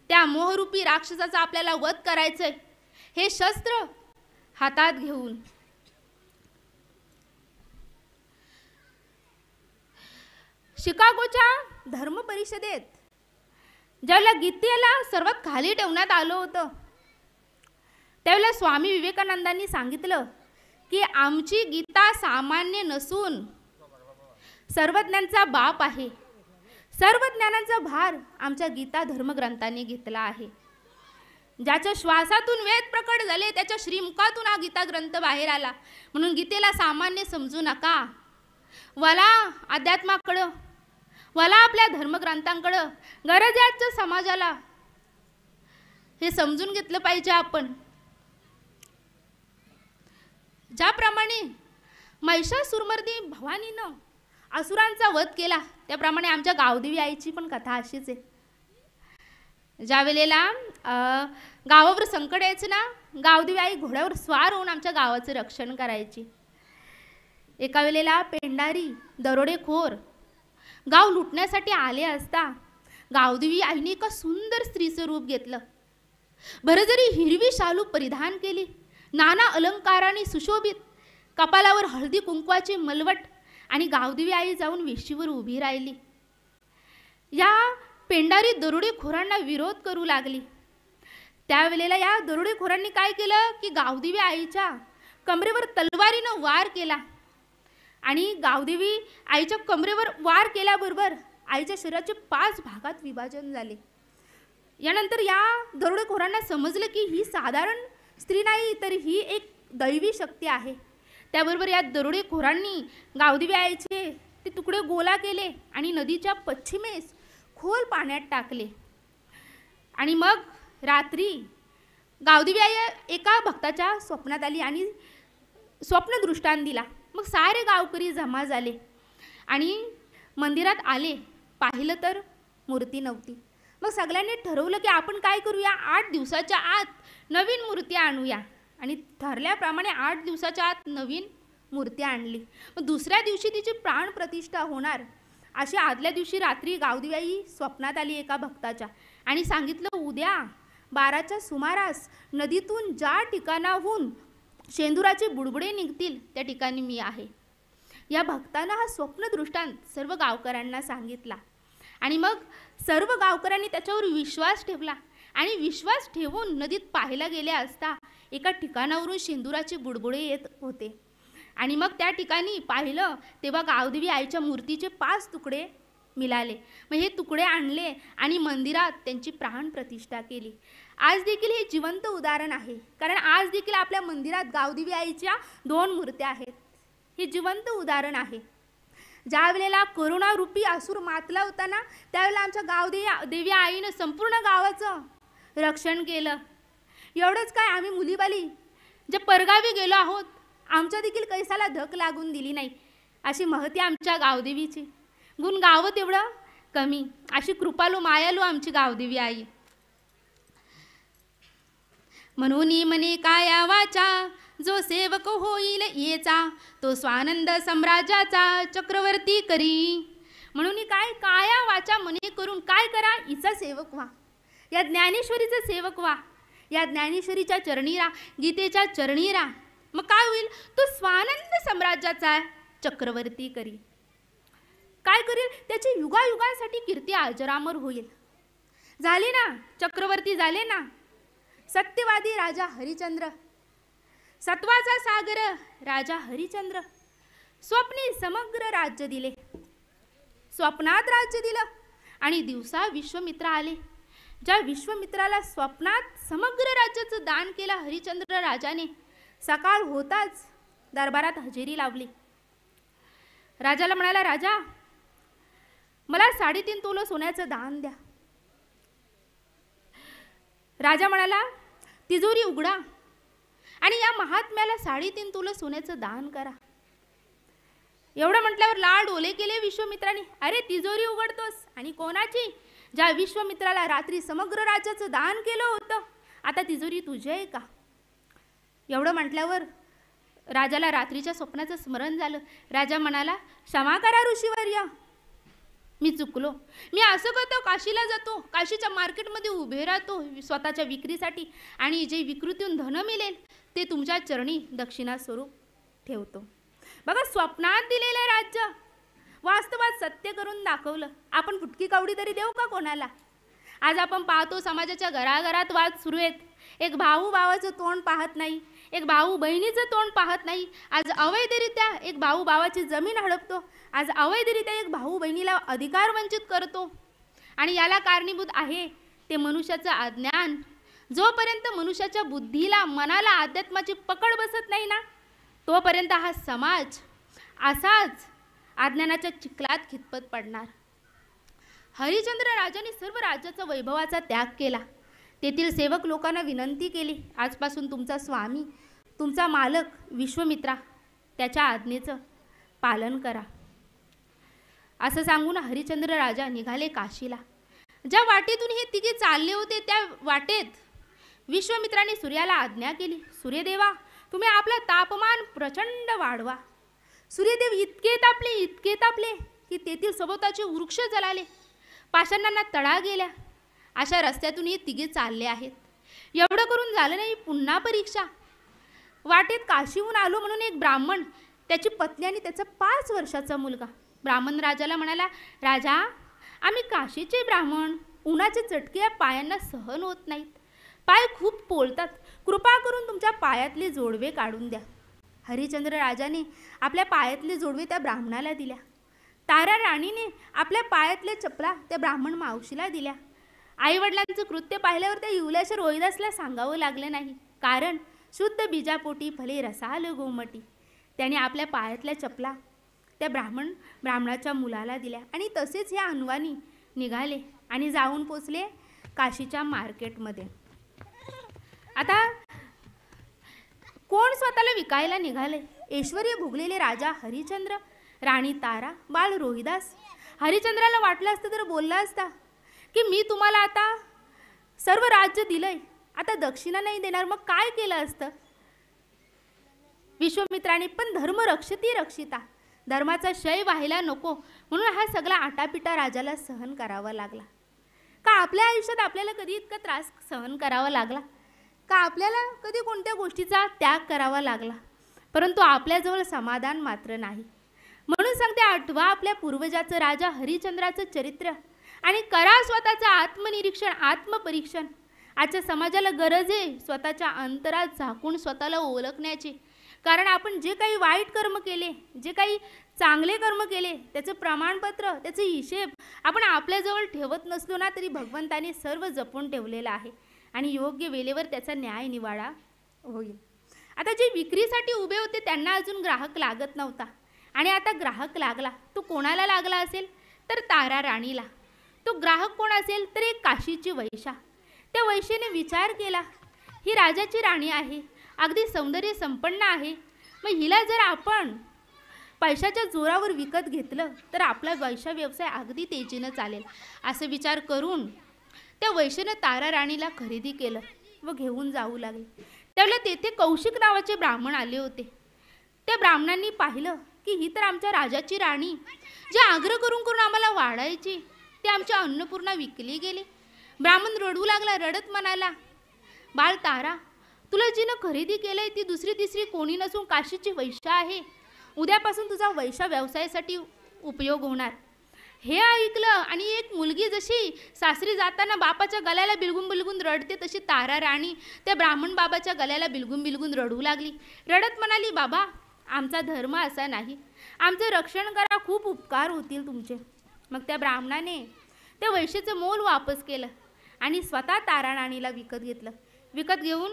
त्या मोहरूपी राक्षसाचा आपल्याला वध करायचं आहे. हे शस्त्र हातात घेऊन शिकागोच्या धर्म परिषदेत ज्यावेळेला गीतेला सर्वात खाली ठेवण्यात आलं होतं, त्यावेळेला स्वामी विवेकानंदांनी सांगितलं की आमची गीता सामान्य नसून सर्वज्ञांचा बाप आहे. सर्व ज्ञानाचा भार आमच्या गीता धर्मग्रंथाने घेतला आहे. ज्याच्या श्वासातून वेद प्रकट झाले त्याच्या श्रीमुखातून हा गीता ग्रंथ बाहेर आला. म्हणून गीतेला सामान्य समजू नका. वला अध्यात्माकडं, वला आपल्या धर्मग्रंथांकडं. गरज आहे आजच्या समाजाला हे समजून घेतलं पाहिजे आपण. ज्याप्रमाणे महिषासुरमर्दी भवानीनं असुरांचा वध केला, त्याप्रमाणे आमच्या गावदेवी आईची पण कथा अशीच आहे. ज्या वेळेला गावावर संकट यायचं ना, गावदेवी आई घोड्यावर स्वार होऊन आमच्या गावाचं रक्षण करायची. एका वेळेला पेंढारी दरोडेखोर गाव लुटण्यासाठी आले असता गावदेवी आईने एका सुंदर स्त्रीचं रूप घेतलं. भरजरी हिरवी शालू परिधान केली, नाना अलंकाराने सुशोभित, कपालावर हळदी कुंकवाचे मलवट, आणि गावदेवी आई जाऊन वेशीवर उभी राहिली. या पेंढारी दरोडेखोरांना विरोध करू लागली. त्यावेळेला या दरोडेखोरांनी काय केलं की गावदेवी आईच्या कमरेवर तलवारीनं वार केला आणि गावदेवी आईच्या कमरेवर वार केल्याबरोबर आईच्या शरीराचे 5 भागात विभाजन झाले. यानंतर या दरोडेखोरांना समजलं की ही साधारण स्त्री नाही, तर ही एक दैवी शक्ती आहे. त्याबरोबर या दरोडेखोरांनी गावदेवी आईचे ते तुकडे गोळा केले आणि नदीच्या पश्चिमेस खोल पाण्यात टाकले. आणि मग रात्री गावदेवी आई एका भक्ताच्या स्वप्नात आली आणि स्वप्न दृष्टांत दिला. मग सारे गावकरी जमा झाले आणि मंदिरात आले. पाहिलं तर मूर्ती नव्हती. मग सगळ्यांनी ठरवलं की आपण काय करूया, 8 दिवसाच्या आत नवीन मूर्ती आणूया. आणि ठरल्याप्रमाणे 8 दिवसाच्या आत नवीन मूर्ती आणली. मग दुसऱ्या दिवशी तिची प्राण प्रतिष्ठा होणार. अशी आदल्या दिवशी रात्री गावदेवी आई स्वप्नात आली एका भक्ताच्या आणि सांगितलं, उद्या 12च्या सुमारास नदीतून ज्या ठिकाणाहून शेंदुराचे बुडबुडे निघतील त्या ठिकाणी मी आहे. या भक्तानं हा स्वप्न दृष्टांत सर्व गावकऱ्यांना सांगितला आणि मग सर्व गावकऱ्यांनी त्याच्यावर विश्वास ठेवला आणि विश्वास ठेवून नदीत पाहायला गेले असता एका ठिकाणावरून शेंदुराचे बुडबुडे येत होते. आणि मग त्या ठिकाणी पाहिलं तेव्हा गावदेवी आईच्या मूर्तीचे 5 तुकडे मिळाले. मग हे तुकडे आणले आणि मंदिरात त्यांची प्राण प्रतिष्ठा केली. आज देखील हे जिवंत उदाहरण आहे, कारण आज देखील आपल्या मंदिरात गावदेवी आईच्या 2 मूर्त्या आहेत. हे जिवंत उदाहरण आहे. ज्या वेळेला कोरोना रूपी असुर मातला होता ना, त्यावेळेला आमच्या गावदेवी आईनं संपूर्ण गावाचं रक्षण केलं. एवढंच काय, आम्ही मुलीबाली जे परगावी गेलो आहोत, आमच्या देखील कैसाला धक लागून दिली नाही. अशी महती आमच्या गावदेवीची. गुण गावं तेवढं कमी. अशी कृपालू मायालू आमची गावदेवी आई. म्हणून म्हणे काया वाचा, जो सेवक होईल येचा, तो स्वानंद सम्राजाचा चक्रवर्ती करी. म्हणून काय, काया वाचा मने करून काय करा, हिचा सेवक व्हा, या ज्ञानेश्वरीचं सेवक व्हा, या ज्ञानेश्वरीच्या चरणी राहा, गीतेच्या चरणी राहा. मग काय होईल, तो स्वानंद सम्राजाचा चक्रवर्ती करी. काय करेल, त्याची युगायुगांसाठी कीर्ती अजरामर होईल. झाले ना चक्रवर्ती, झाले ना सत्यवादी राजा हरिचंद्र, सत्वाचा सागर राजा हरिचंद्र. स्वप्नी समग्र राज्य दिले, स्वप्नात राज्य दिलं आणि दिवसा विश्वामित्र आले. ज्या विश्वामित्राला स्वप्नात समग्र राज्याचं दान केलं हरिचंद्र राजाने, सकाळ होताच दरबारात हजेरी लावली. राजाला म्हणाला, राजा मला 3.5 तोल सोन्याचं दान द्या. राजा म्हणाला, तिजोरी उघडा आणि या महात्म्याला 3.5 तोल सोन्याचं दान करा. एवढं म्हटल्यावर लाड ओले केले विश्वामित्राने. अरे तिजोरी उघडतोस आणि कोणाची? ज्या विश्वामित्राला रात्री समग्र राज्याचं दान केलं होतं, आता तिजोरी तुझी आहे का? एवढं म्हटल्यावर राजाला रात्रीच्या स्वप्नाचं स्मरण झालं. राजा म्हणाला, क्षमा करा ऋषीवर्य, मी चुकलो. मी असं करतो, काशीला जातो, काशीच्या मार्केटमध्ये उभे राहतो स्वतःच्या विक्रीसाठी आणि जे विक्रीतून धन मिळेल ते तुमच्या चरणी दक्षिणा स्वरूप ठेवतो. बघा, स्वप्नात दिलेलं राज्य वास्तवात सत्य करून दाखवलं. आपण फुटकी कावडी तरी देऊ का कोणाला? आज आपण पाहतो समाजाच्या घराघरात वाद सुरू आहेत. एक भाऊ भावाचं तोंड पाहत नाही, एक भाऊ बहिणीचं तोंड पाहत नाही. आज अवैधरित्या एक भाऊ भावाची जमीन हडपतो. आज अवैधरित्या एक भाऊ बहिणीला अधिकार वंचित करतो. आणि याला कारणीभूत आहे ते मनुष्याचं अज्ञान. जोपर्यंत मनुष्याच्या बुद्धीला, मनाला अध्यात्माची पकड बसत नाही ना, तोपर्यंत हा समाज असाच अज्ञानाच्या चिखलात खितपत पडणार. हरिचंद्र राजाने सर्व राज्याचा वैभवाचा त्याग केला. तेथील सेवक लोकांना विनंती केली, आजपासून तुमचा स्वामी, तुमचा मालक विश्वामित्रा, त्याच्या आज्ञेचं पालन करा. असं सांगून हरिचंद्र राजा निघाले काशीला. ज्या वाटेतून हे तिघे चालले होते त्या वाटेत विश्वामित्राने सूर्याला आज्ञा केली, सूर्यदेवा तुम्ही आपला तापमान प्रचंड वाढवा. सूर्यदेव इतके तापले की तेथील सभोवताचे वृक्ष जळाले, पाषाणांना तडा गेल्या. अशा रस्त्यातून हे तिघे चालले आहेत. एवढं करून झालं नाही, पुन्हा परीक्षा. वाटेत काशीहून आलो म्हणून एक ब्राह्मण, त्याची पत्नी आणि त्याचा 5 वर्षाचा मुलगा. ब्राह्मण राजाला म्हणाला, राजा आम्ही काशीचे ब्राह्मण, उन्हाचे चटके या पायांना सहन होत नाहीत, पाय खूप पोळतात, कृपा करून तुमच्या पायातले जोडवे काढून द्या. हरिचंद्र राजाने आपल्या पायातले जोडवे त्या ब्राह्मणाला दिल्या. तारा राणीने आपल्या पायातले चपला त्या ब्राह्मण मावशीला दिल्या. आईवडिलांचं कृत्य पाहिल्यावर त्या युवल्याच्या रोहिदासला सांगावं लागलं नाही, कारण शुद्ध बीजापोटी फले रसाल गोमटी. त्याने आपल्या पायातल्या चपला त्या ब्राह्मणाच्या मुलाला दिल्या आणि तसेच ह्या अनवानी निघाले आणि जाऊन पोचले काशीच्या मार्केटमध्ये. आता कोण स्वतःला विकायला निघाले? ऐश्वर्य भोगलेले राजा हरिचंद्र, राणी तारा, बाळ रोहिदास. हरिचंद्राला वाटलं असतं तर बोलला असता की मी तुम्हाला आता सर्व राज्य दिलंय, आता दक्षिणा नाही देणार. मग काय केलं असतं? विश्वामित्राने पण धर्म रक्षती रक्षिता, धर्माचा क्षय व्हायला नको म्हणून हा सगळा आटापिटा राजाला सहन करावा लागला. का आपल्या आयुष्यात आपल्याला कधी इतका त्रास सहन करावा लागला? का आपल्याला कधी कोणत्या गोष्टीचा त्याग करावा लागला? परंतु आपल्याजवळ समाधान मात्र नाही. म्हणून सांगते, आठवा आपल्या पूर्वजाचं राजा हरिचंद्राचं चरित्र आणि करा स्वतःचं आत्मनिरीक्षण, आत्मपरीक्षण. आजच्या समाजाला गरज आहे स्वतःच्या अंतरात झाकून स्वतःला ओळखण्याची. कारण आपण जे काही वाईट कर्म केले, जे काही चांगले कर्म केले, त्याचं प्रमाणपत्र, त्याचे हिशेब आपण आपल्याजवळ ठेवत नसलो ना तरी भगवंताने सर्व जपून ठेवलेलं आहे आणि योग्य वेळेवर त्याचा न्याय निवाडा होईल. आता जे विक्रीसाठी उभे होते त्यांना अजून ग्राहक लागत नव्हता आणि आता ग्राहक लागला. तो कोणाला लागला असेल तर तारा राणीला. तो ग्राहक कोण असेल तर एक काशीची वैश्या. त्या वैश्येने विचार केला, ही राजाची राणी आहे, अगदी सौंदर्य संपन्न आहे, मग हिला जर आपण पैशाच्या जोरावर विकत घेतलं तर आपला वैश्य व्यवसाय अगदी तेजीनं चालेल. असे विचार करून त्या वैश्येनं तारा राणीला खरेदी केलं व घेऊन जाऊ लागले. त्यावेळेला तेथे कौशिक नावाचे ब्राह्मण आले होते. त्या ब्राह्मणांनी पाहिलं की ही तर आमच्या राजाची राणी, जे आग्रह करून करून आम्हाला वाढायची, ते आमच्या अन्नपूर्णा विकली गेली. ब्राह्मण रडू लागला. रडत म्हणाला, बाळ तारा, तुला जिनं खरेदी केलंय ती दुसरी तिसरी कोणी नसून काशीची वैश्य आहे. उद्यापासून तुझा वैश्य व्यवसायासाठी उपयोग होणार. हे ऐकलं आणि एक मुलगी जशी सासरी जाताना बापाच्या गळ्याला बिलगून बिलगून रडते, तशी तारा राणी त्या ब्राह्मण बाबाच्या गळ्याला बिलगून बिलगून रडू लागली. रडत म्हणाली, बाबा, आमचा धर्म असा नाही, आमचं रक्षण करा, खूप उपकार होतील तुमचे. मग त्या ब्राह्मणाने त्या वैश्येचं मोल वापस केलं आणि स्वतः तारा राणीला विकत घेतलं. विकत घेऊन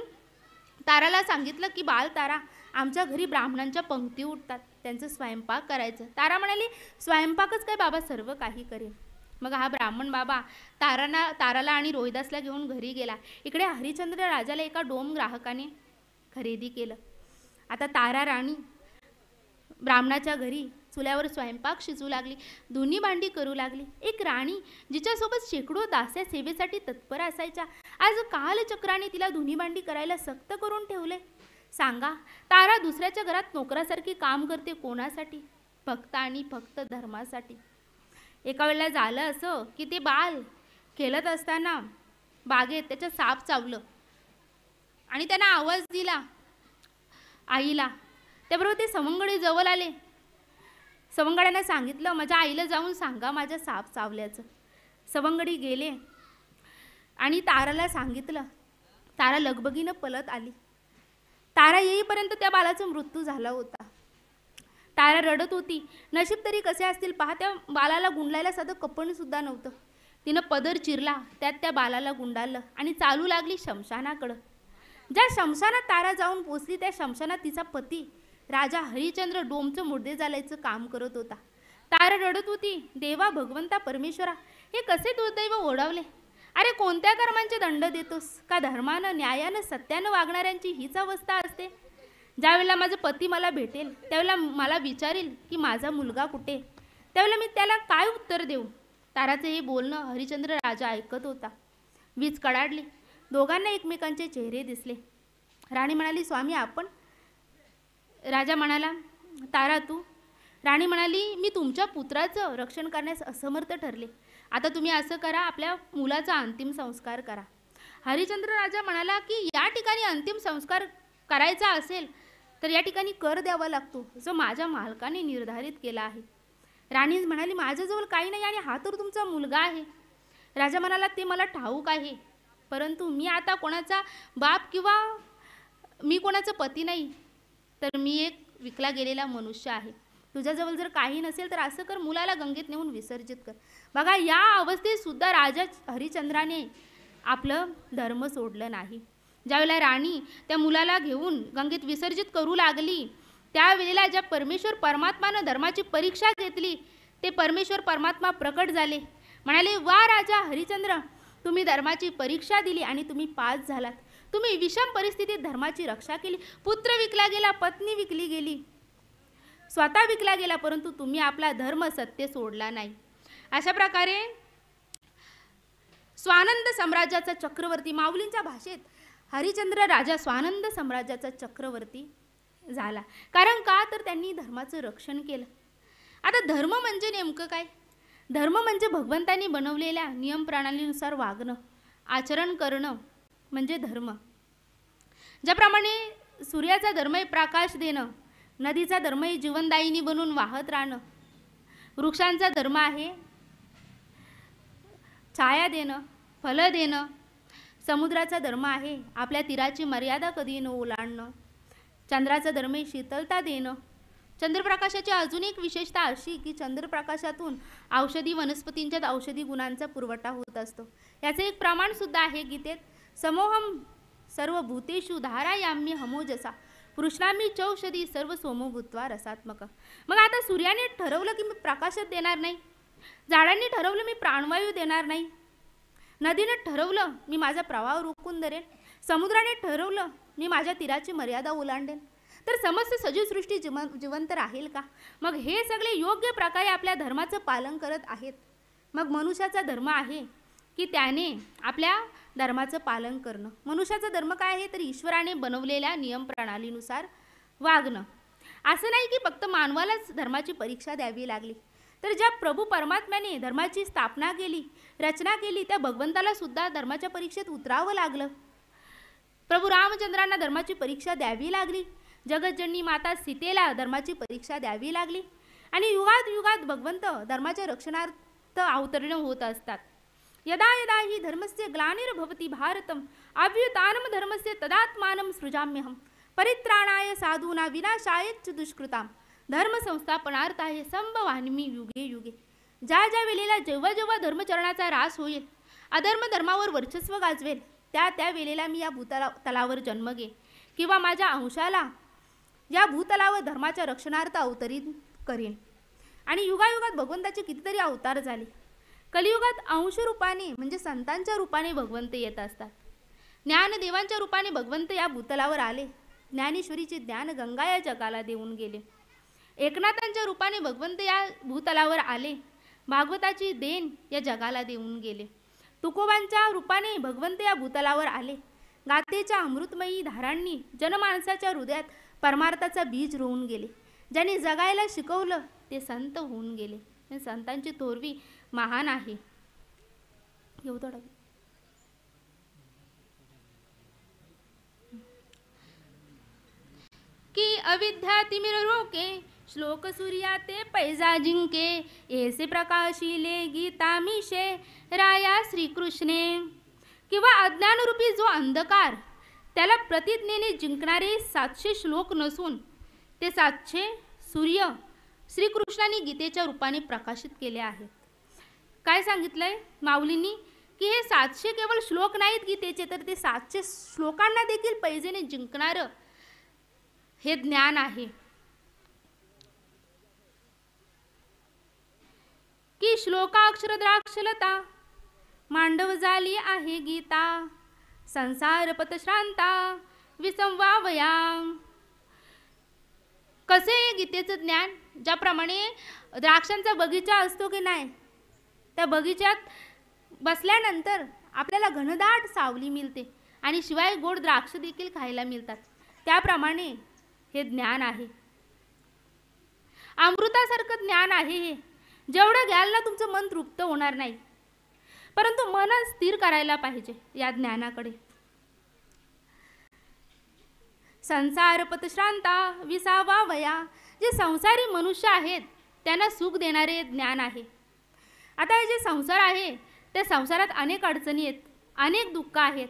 ताराला सांगितलं की बाळ तारा, आमच्या घरी ब्राह्मणांच्या पंक्ती उठतात, त्यांचं स्वयंपाक करायचं. तारा म्हणाली, स्वयंपाकच काय बाबा, सर्व काही करेल. मग हा ब्राह्मण बाबा ताराला आणि रोहिदासला घेऊन घरी गेला. इकडे हरिश्चंद्र राजाला एका डोम ग्राहकाने खरेदी केलं. आता तारा राणी ब्राह्मणाच्या घरी चुल्यावर स्वयंपाक शिजू लागली, धुनी भांडी करू लागली. एक राणी जिच्यासोबत शेकडो दास्या सेवेसाठी तत्पर असायच्या, आज कालचक्राने तिला धुनी भांडी करायला सक्त करून ठेवले. सांगा, तारा दुसऱ्याच्या घरात नोकरासारखी काम करते कोणासाठी? फक्त आणि फक्त धर्मासाठी. एका वेळेला झालं असं की ते बाल खेळत असताना बागेत त्याच्या साप चावलं आणि त्यांना आवाज दिला आईला. त्याबरोबर ते सवंगडी जवळ आले. सवंगड्यांना सांगितलं, माझ्या आईला जाऊन सांगा माझ्या साप चावल्याचं. सवंगडी गेले आणि ताराला सांगितलं. तारा लगबगीनं पळत आली. तारा येईपर्यंत त्या बालाचा मृत्यू झाला होता. तारा रडत होती. नशीब तरी कसे असतील पहा, त्या बालाला गुंडायला साधं कपण सुद्धा नव्हतं. तिनं पदर चिरला, त्यात त्या बालाला गुंडाळलं आणि चालू लागली शमशानाकडं. ज्या शमशानात तारा जाऊन पोचली त्या शमशानात तिचा पती राजा हरिश्चंद्र डोमचं मुर्दे जालायचं काम करत होता. तारा रडत होती, देवा भगवंता परमेश्वरा, हे कसे दुर्दैव ओढावले. अरे कोणत्या कर्मांचे दंड देतोस का? धर्मानं न्यायानं सत्यानं वागणाऱ्यांची हीच अवस्था असते. ज्यावेळेला माझं पती मला भेटेल त्यावेळेला मला विचारेल की माझा मुलगा कुठे, त्यावेळेला मी त्याला काय उत्तर देऊ? ताराचं हे बोलणं हरिश्चंद्र राजा ऐकत होता. वीज कडाडली. दोघांना एकमेकांचे चेहरे दिसले. राणी म्हणाली, स्वामी आपण? राजा म्हणाला, तारा तू? राणी म्हणाली, मी तुमच्या पुत्राचं रक्षण करण्यास असमर्थ ठरले. आता तुम्ही असं करा, आपल्या मुलाचा अंतिम संस्कार करा. हरिश्चंद्र राजा म्हणाला की या ठिकाणी अंतिम संस्कार करायचा असेल तर या ठिकाणी कर द्यावा लागतो, जो माझ्या मालकाने निर्धारित केला आहे. राणी म्हणाली, माझ्याजवळ काही नाही आणि हा तर तुमचा मुलगा आहे. राजा म्हणाला, ते मला ठाऊक आहे, परंतु मी आता कोणाचा बाप किंवा मी कोणाचा पती नाही, तर मी एक विकला गेलेला मनुष्य आहे. तुझ्याजवळ जर काही नसेल तर असं कर, मुलाला गंगेत नेऊन विसर्जित कर. बघा, या अवस्थेत सुद्धा राजा हरिश्चंद्राने आपलं धर्म सोडलं नाही. ज्यावेळेला राणी त्या मुलाला घेऊन गंगेत विसर्जित करू लागली त्यावेळेला ज्या परमेश्वर परमात्मानं धर्माची परीक्षा घेतली ते परमेश्वर परमात्मा प्रकट झाले. म्हणाले, वा राजा हरिश्चंद्र, तुम्ही धर्माची परीक्षा दिली आणि तुम्ही पास झालात. तुम्ही विषम परिस्थितीत धर्माची रक्षा केली. पुत्र विकला गेला, पत्नी विकली गेली, स्वतः विकला गेला, परंतु तुम्ही आपला धर्म सत्य सोडला नाही. अशा प्रकारे स्वानंद साम्राज्याचा चक्रवर्ती, माऊलींच्या भाषेत हरिश्चंद्र राजा स्वानंद साम्राज्याचा चक्रवर्ती झाला. कारण का? तर त्यांनी धर्माचं रक्षण केलं. आता धर्म म्हणजे नेमकं काय? धर्म म्हणजे भगवंतांनी बनवलेल्या नियम प्रणालीनुसार वागणं, आचरण करणं म्हणजे धर्म. ज्याप्रमाणे सूर्याचा धर्म आहे प्रकाश देणं, नदीचा धर्म आहे जीवनदायिनी बनून वाहत राहणं, वृक्षांचा धर्म आहे छाया देणं, फलं देणं, समुद्राचा धर्म आहे आपल्या तीराची मर्यादा कधी न ओलांडणं, चंद्राचा धर्म आहे शीतलता देणं. चंद्रप्रकाशाची अजून एक विशेषता अशी की चंद्रप्रकाशातून औषधी वनस्पतींच्यात औषधी गुणांचा पुरवठा होत असतो. याचं एक प्रमाण सुद्धा आहे गीतेत, समोहम सर्व भूतेषु धारायाम्य हमोजसा पुरुषामी चौषधी सर्व सोमो भूत्वा रसात्मक. मग आता सूर्याने ठरवलं की मी प्रकाशात देणार नाही, झाडांनी ठरवलं मी प्राणवायू देणार नाही, नदीने ठरवलं मी माझा प्रवाह रोखून धरेन, समुद्राने ठरवलं मी माझ्या तीराची मर्यादा ओलांडेन, तर समस्त सजीव सृष्टी जिवंत राहील का? मग हे सगळे योग्य प्रकारे आपल्या धर्माचं पालन करत आहेत. मग मनुष्याचा धर्म आहे की त्याने आपल्या धर्माचं पालन करणं. मनुष्याचा धर्म काय आहे? तर ईश्वराने बनवलेल्या नियम प्रणालीनुसार वागणं. असं नाही की फक्त मानवालाच धर्माची परीक्षा द्यावी लागली, तर ज्या प्रभू परमात्म्याने धर्माची स्थापना केली, रचना केली, त्या भगवंताला सुद्धा धर्माच्या परीक्षेत उतरावं लागलं. प्रभू रामचंद्रांना धर्माची परीक्षा द्यावी लागली, जगज्जननी माता सीतेला धर्माची परीक्षा द्यावी लागली, आणि युगात युगात भगवंत धर्माच्या रक्षणार्थ अवतरण होत असतात. यदा यदा हि धर्मस्य ग्लानिर्भवति भारतम अभ्युत्थानं धर्मस्य तदात्मानं सृजाम्यहम परित्राणाय साधूना विनाशाय च दुष्कृताम धर्म संस्थापनार्थाय संभवामि युगे युगे. ज्या ज्या वेळेला जेव्हा जेव्हा धर्मचरणाचा ऱ्हास होईल, अधर्म धर्मावर वर्चस्व गाजवेल, त्या त्या वेळेला मी या भूतलावर जन्म घे किंवा माझ्या अंशाला या भूतलावर धर्माच्या रक्षणार्थ अवतरित करेन. आणि युगायुगात भगवंताचे कितीतरी अवतार झाले. कलियुगात अंश रूपाने म्हणजे संतांच्या रूपाने भगवंत येत असतात. ज्ञानदेवांच्या रूपाने भगवंत या भूतलावर आले. ज्ञानेश्वरीचे ज्ञान गंगा या जगाला देऊन गेले. एकनाथांच्या रूपाने भगवंत या भूतलावर आले. भागवताची देण या जगाला देऊन गेले. तुकोबांच्या रूपाने भगवंत या भूतलावर आले. गातेच्या अमृतमयी धारांनी जनमानसाच्या हृदयात परमार्थाचा बीज रोवून गेले. ज्यांनी जगायला शिकवलं ते संत होऊन गेले. संतांची थोरवी महान आहे. एवढं की अविद्या तिमिर रोके श्लोक सूर्या ते पैजा जिंके ऐसे प्रकाशिले गीता मिशे राया श्रीकृष्णे. किंवा अज्ञानरूपी जो अंधकार त्याला प्रतिज्ञेने जिंकणारे 700 श्लोक नसून ते 700 सूर्य श्रीकृष्णाने गीतेच्या रूपाने प्रकाशित केले आहेत. काय सांगितलंय माऊलींनी की हे 700 केवळ श्लोक नाहीत गीतेचे, तर ते 700 श्लोकांना देखील पैजेने जिंकणारं हे ज्ञान आहे. की श्लोकाक्षर द्राक्षलता मांडव झाली आहे गीता संसार पथश्रांता विसंवावया. कसे आहे गीतेचं ज्ञान? ज्याप्रमाणे द्राक्षांचा बगीचा असतो की नाही, त्या बगीच्यात बसल्यानंतर आपल्याला घनदाट सावली मिळते आणि शिवाय गोड द्राक्ष देखील खायला मिळतात, त्याप्रमाणे हे ज्ञान आहे. अमृतासारखं ज्ञान आहे हे. जेवढं घ्याल ना तुमचं मन तृप्त होणार नाही, परंतु मन स्थिर करायला पाहिजे या ज्ञानाकडे. संसार पथश्रांता विसावावया. जे संसारी मनुष्य आहेत त्यांना सुख देणारे ज्ञान आहे. आता हे जे संसार आहे त्या संसारात अनेक अडचणी आहेत, अनेक दुःख आहेत.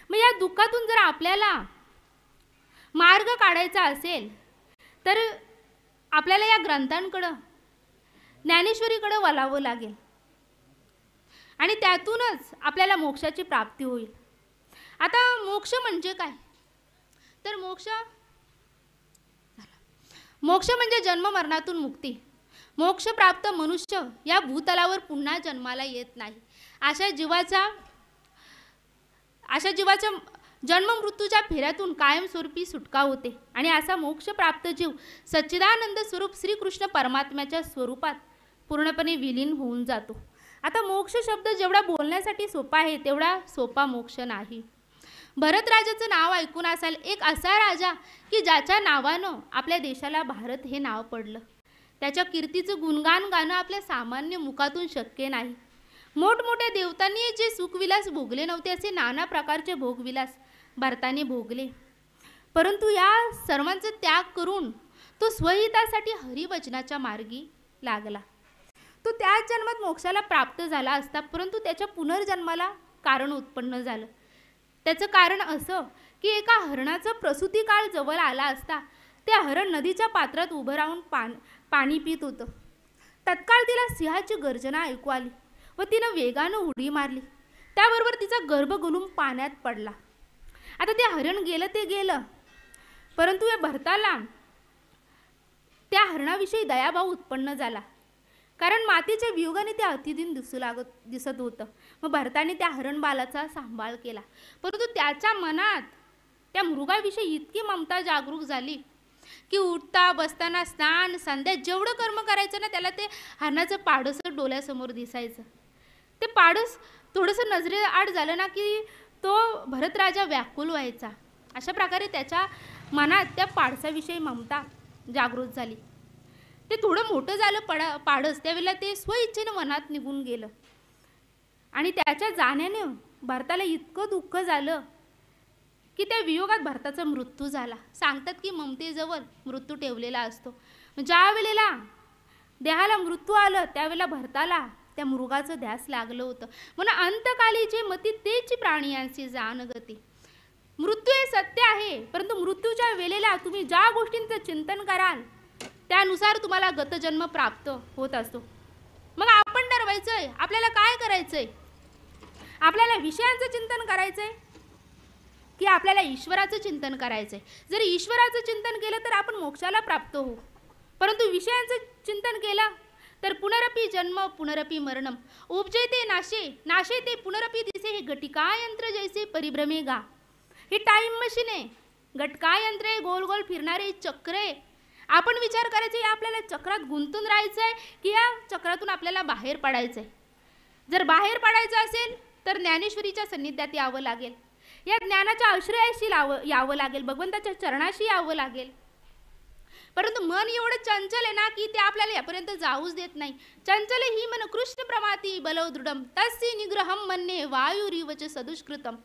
मग या दुःखातून जर आपल्याला मार्ग काढायचा असेल तर आपल्याला या ग्रंथांकडं ज्ञानेश्वरीकडे वळावं लागेल आणि त्यातूनच आपल्याला मोक्षाची प्राप्ती होईल. आता मोक्ष म्हणजे काय? तर मोक्ष म्हणजे जन्म मरणातून मुक्ती. मोक्ष प्राप्त मनुष्य या भूतलावर पुन्हा जन्माला येत नाही. अशा जीवाच्या जन्म मृत्यूच्या फेऱ्यातून कायमस्वरूपी सुटका होते आणि असा मोक्ष प्राप्त जीव सच्चिदानंद स्वरूप श्रीकृष्ण परमात्म्याच्या स्वरूपात पूर्णपणे विलीन होऊन जातो. आता मोक्ष शब्द जेवढा बोलण्यासाठी सोपा आहे तेवढा सोपा मोक्ष नाही. भरत राजाचं नाव ऐकून असाल. एक असा राजा की ज्याच्या नावानं आपल्या देशाला भारत हे नाव पडलं. त्याच्या कीर्तीचं गुणगान गाणं आपल्या सामान्य मुखातून शक्य नाही. मोठमोठ्या देवतांनी जे सुखविलास भोगले नव्हते असे नाना प्रकारचे भोगविलास भरताने भोगले, परंतु या सर्वांचा त्याग करून तो स्वहितासाठी हरिवचनाच्या मार्गी लागला. तो त्याच जन्मात मोक्षाला प्राप्त झाला असता, परंतु त्याच्या पुनर्जन्माला कारण उत्पन्न झालं. त्याचं कारण असं की एका हरणाचा प्रसूती काळ जवळ आला असता ते हरण नदीच्या पात्रात उभं राहून पाणी पित होतं. तत्काळ तिला सिंहाची गर्जना ऐकू आली व तिनं वेगानं उडी मारली. त्याबरोबर तिचा गर्भ गळून पाण्यात पडला. आता ते हरण गेलं ते गेलं, परंतु या भरताला त्या हरणाविषयी दयाभाव उत्पन्न झाला कारण मातेच्या वियोगाने ते अतिदिन दिसत होतं. मग भरताने त्या हरणबालाचा सांभाळ केला. परंतु त्याच्या मनात त्या मृगाविषयी इतकी ममता जागरूक झाली की उठता बसताना स्नान संध्या जेवढं कर्म करायचं ना, त्याला ते हरणाचं पाडसं डोळ्यासमोर दिसायचं. ते पाडस थोडंसं नजरेआड झालं ना की तो भरतराजा व्याकुल व्हायचा. अशा प्रकारे त्याच्या मनात त्या पाडसाविषयी ममता जागृत झाली. ते थोडं मोठं झालं पाडस, त्यावेळेला ते स्वइच्छेनं वनात निघून गेलं. आणि त्याच्या जाण्याने भरताला इतकं दुःख झालं की त्या वियोगात भरताचा मृत्यू झाला. सांगतात की ममतेजवळ मृत्यू ठेवलेला असतो. ज्या वेळेला देहाला मृत्यू आलं त्यावेळेला भरताला त्या मृगाचं ध्यास लागलं होतं. म्हणून अंतकाली जे मती तेची प्राणियांची जाण गती. मृत्यू हे सत्य आहे, परंतु मृत्यूच्या वेळेला तुम्ही ज्या गोष्टींचं चिंतन कराल त्यानुसार तुम्हाला गतजन्म प्राप्त होत असतो. मग आपण ठरवायचंय आपल्याला काय करायचंय. आपल्याला विषयांचं चिंतन करायचंय की आपल्याला ईश्वराचं चिंतन करायचंय. जर ईश्वराचं चिंतन केलं तर आपण मोक्षाला प्राप्त होऊ, परंतु विषयांचं चिंतन केलं तर पुनरपी जन्म पुनरपी मरणम उपजयते नाशे नाशे ते पुनरपी दिसे. हे घटिका यंत्र जैसे परिभ्रमे गा. हे टाइम मशीन आहे, घटका यंत्र आहे, गोल गोल फिरणारे चक्र आहे. आपण विचार करायचे आपल्याला चक्रात गुंतून राहायचंय की या चक्रातून आपल्याला बाहेर पडायचंय. जर बाहेर पडायचं असेल तर ज्ञानेश्वरीच्या सान्निध्यात यावं लागेल, या ज्ञानाच्या आश्रयाशी यावं लागेल, भगवंताच्या चरणाशी यावं लागेल. परंतु मन एवढं चंचल आहे ना की ते आपल्याला यापर्यंत जाऊच देत नाही. चंचल ही मन कृष्ण प्रमाती बलव दृढम तस्य निग्रहम मन्ये वायुरिवच सदुष्कृतम.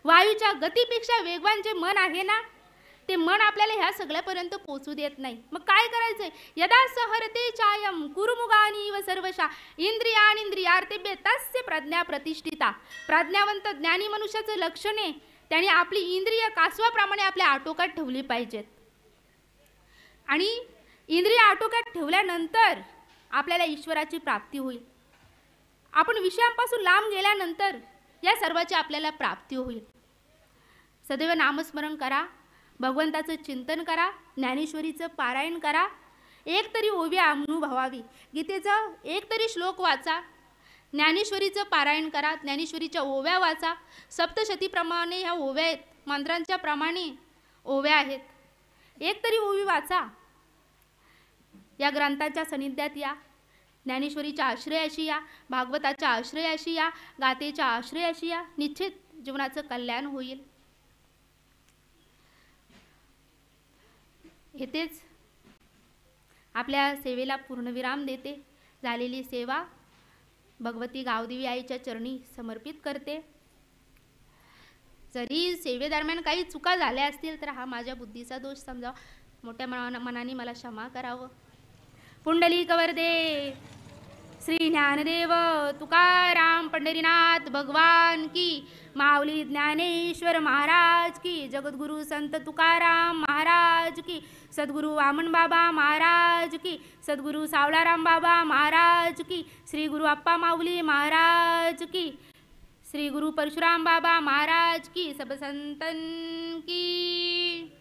वायूच्या गतीपेक्षा वेगवान जे मन आहे ना, ते मन आपल्याला ह्या सगळ्यापर्यंत पोहोचू देत नाही. मग काय करायचंय. यदा सहरते चायम कुरुमुगानीव सर्वशा इंद्रियार्तेभ्य तस्य प्रज्ञा प्रतिष्ठिता. प्रज्ञावंत ज्ञानी मनुष्याचं लक्षण आहे त्याने आपली इंद्रिय कासवाप्रमाणे आपल्या आटोक्यात ठेवली पाहिजेत. आणि इंद्रिय आटोक्यात ठेवल्यानंतर आपल्याला ईश्वराची प्राप्ती होईल. आपण विषयांपासून लांब गेल्यानंतर या सर्वाची आपल्याला प्राप्ती होईल. सदैव नामस्मरण करा, भगवंताचं चिंतन करा, ज्ञानेश्वरीचं पारायण करा, एक तरी ओवी अनुभवावी. गीतेचा एक तरी श्लोक वाचा, ज्ञानेश्वरीचं पारायण करा, ज्ञानेश्वरीच्या ओव्या वाचा. सप्तशतीप्रमाणे ह्या ओव्या आहेत, मंत्रांच्या प्रमाणे ओव्या आहेत. एक तरी ओवी वाचा. या ग्रंथाच्या सानिध्यात या, ज्ञानेश्वरीच्या आश्रयाशी या, भागवताच्या आश्रयाशी या, गातेच्या आश्रयाशी या. निश्चित जीवनाचं कल्याण होईल. येथेच आपल्या सेवेला पूर्णविराम देते. झालेली सेवा भगवती गावदेवी आईच्या चरणी समर्पित करते. जरी सेवेदरम्यान काही चुका झाल्या असतील तर हा माझ्या बुद्धीचा दोष समजावा. मोठ्या मनाने मला क्षमा करावं. पुंडलिक वरदे श्री ज्ञानदेव तुकाराम पंढरीनाथ भगवान की. माऊली ज्ञानेश्वर महाराज की. जगद्गुरु संत तुकाराम महाराज की. सद्गुरु वामन बाबा महाराज की. सद्गुरु सावळाराम बाबा महाराज की. श्री गुरु अप्पा माऊली महाराज की. श्री गुरु परशुराम बाबा महाराज की. सब संतन की.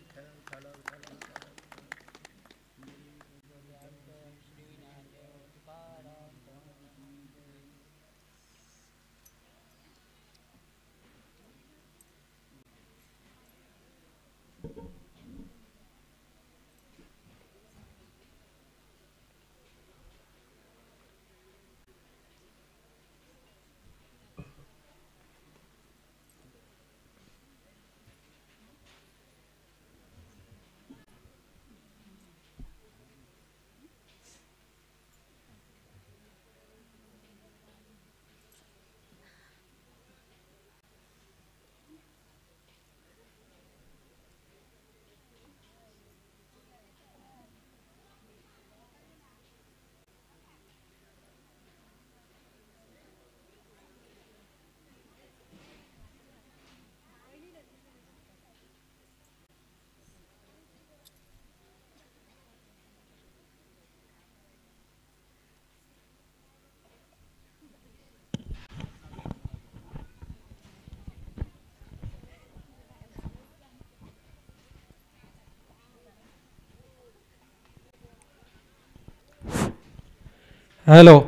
हॅलो.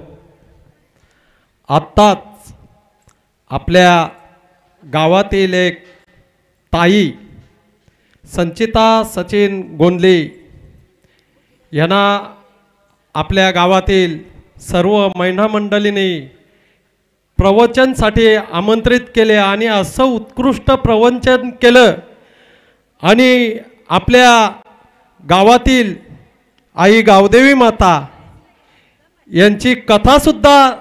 आत्ताच आपल्या गावातील एक ताई संचिता सचिन गोंदले यांना आपल्या गावातील सर्व महिला मंडळींनी प्रवचनसाठी आमंत्रित केले आणि असं उत्कृष्ट प्रवचन केलं आणि आपल्या गावातील आई गावदेवी माता यांची कथासुद्धा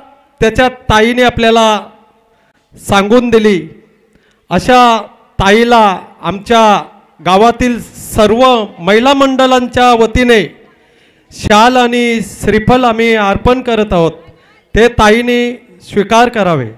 त्याच्या ताईने आपल्याला सांगून दिली. अशा ताईला आमच्या गावातील सर्व महिला मंडळांच्या वतीने शाल आणि श्रीफल आम्ही अर्पण करत आहोत. ते ताईने स्वीकार करावे.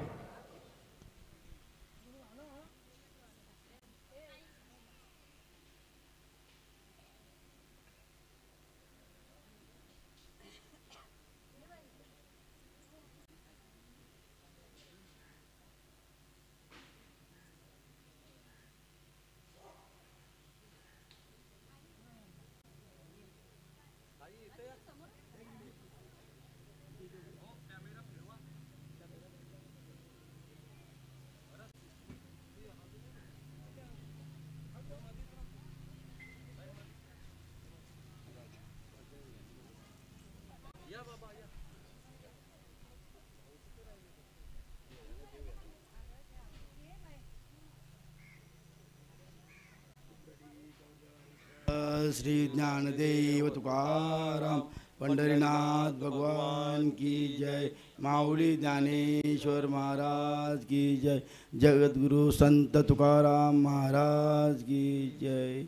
श्री ज्ञानदेव तुकाराम पंढरीनाथ भगवान की जय. माऊली ज्ञानेश्वर महाराज की जय. जगद्गुरु संत तुकाराम महाराज की जय.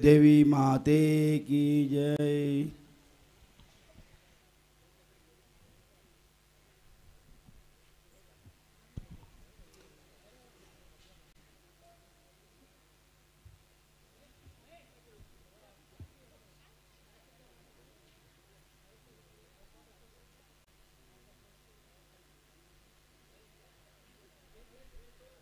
देवी माते की जय.